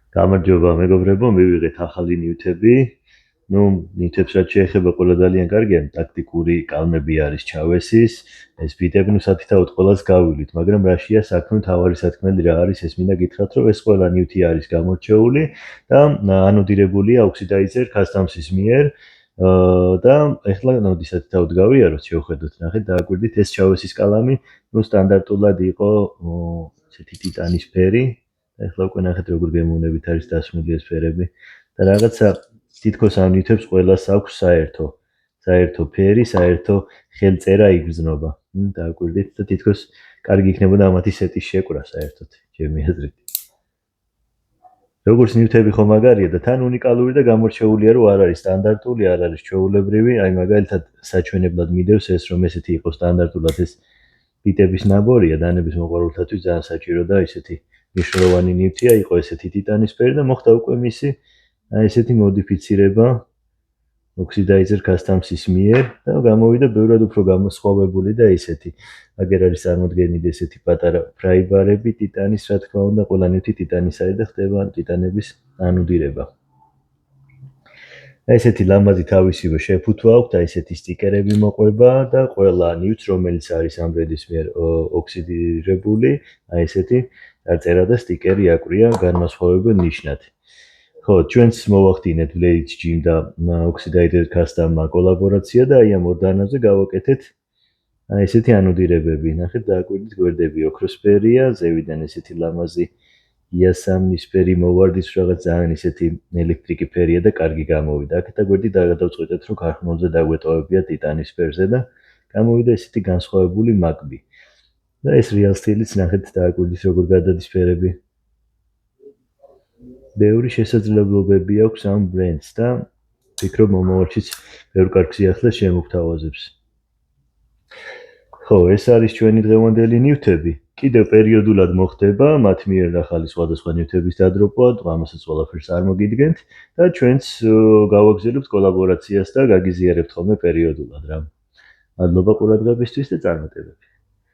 გამარჯობა მეგობრებო, მივიღეთ ახალი ნივთები. ნივთებს რაც შეეხება ყველა ძალიან კარგია, ტაქტიკური კალმები არის ჩავესის. ეს ბიტები სათითაოდ ყველას გავივლით, მაგრამ რაშია საქმე, თავარი სათქმელი რა არის, ეს მინდა გითხრათ, რომ ეს ყველა ნივთი არის გამორჩეული და ანოდირებულია ოქსიდაიზერ Customs-ის მიერ. და ეხლა ნოდი სათითაოდ გავიაროთ, შევხედოთ, ნახეთ, დააკვირდით, ეს ჩავესის კალამი, სტანდარტულად იყო ესეთი ტიტანისფერი. ეხლა უკვე ნახეთ როგორ გემოვნებით არის დასმული ეს ფერები და რაღაცა თითქოს ამ ნივთებს ყველას აქვს საერთო ფერი, საერთო ხელწერა იგრძნობა. დააკვირდით და თითქოს კარგი იქნებოდა ამათი სეტის შეკვრა საერთოდ, ჩემი აზრით. როგორც ნივთები ხომ მაგარია და თან უნიკალური და გამორჩეულია, რომ არ არის სტანდარტული, არ არის ჩვეულებრივი, აი მაგალითად საჩვენებლად მიდევს ეს რომ ესეთი იყოს სტანდარტულად ეს ბიტების ნაბორია, დანების მოყვარულთათვის ძალიან საჭირო და ესეთი მნიშვნელოვანი ნივთია, იყო ესეთი ტიტანისფერი და მოხდა უკვე მისი ესეთი მოდიფიცირება ოქსიდაიზერ Customs-ის მიერ და გამოვიდა ბევრად უფრო გამოსხვავებული და ესეთი. აგერ არის წარმოდგენილი ესეთი პატარა ფრაიბარები ტიტანის, რა თქმა უნდა, ყველა ნივთი ტიტანის არის და ხდება ტიტანების ანოდირება. ესეთი ლამაზი თავისივე შეფუთვა აქვს და ესეთი სტიკერები მოყვება და ყველა ნივთს, რომელიც არის ამ ბრენდის მიერ ოქსიდირებული, აი ესეთი დაწერა და სტიკერი აკვრია განმასხვავებელ ნიშნად. ხო, ჩვენც მოვახდინეთ Blades Gym და Oxidizer Custom-მა კოლაბორაცია და აი ამ ორ დანაზე გავაკეთეთ აი ესეთი ანოდირებები. ნახეთ, დააკვირდით, გვერდები ოქროსფერია, ზევიდან ესეთი ლამაზი იასამნისფერი მოვარდის რაღაც ძალიან ესეთი ელექტრიკი ფერია და კარგი გამოვიდა. აქეთა გვერდი გადავწყვეტეთ, რომ ქარხნულზე დაგვეტოვებია ტიტანისფერზე და გამოვიდა ესეთი განსხვავებული მაკბი. და ეს real style-იც ნახეთ, დააკვირდით, როგორ გადადის ფერები. ბევრი შესაძლებლობები აქვს ამ ბრენდს და ვფიქრობ მომავალშიც ბევრ კარგ სიახლეს შემოგთავაზებს. ხო, ეს არის ჩვენი დღევანდელი ნივთები. კიდევ პერიოდულად მოხდება მათ მიერ ახალი სხვადასხვა ნივთების დადროპვა, ამასაც ყველაფერს არ მოგიდგენთ და ჩვენც გავაგზავნებთ კოლაბორაციას და გაგიზიარებთ ხოლმე პერიოდულად რა. მადლობა ყურადღებისთვის და წარმატებები.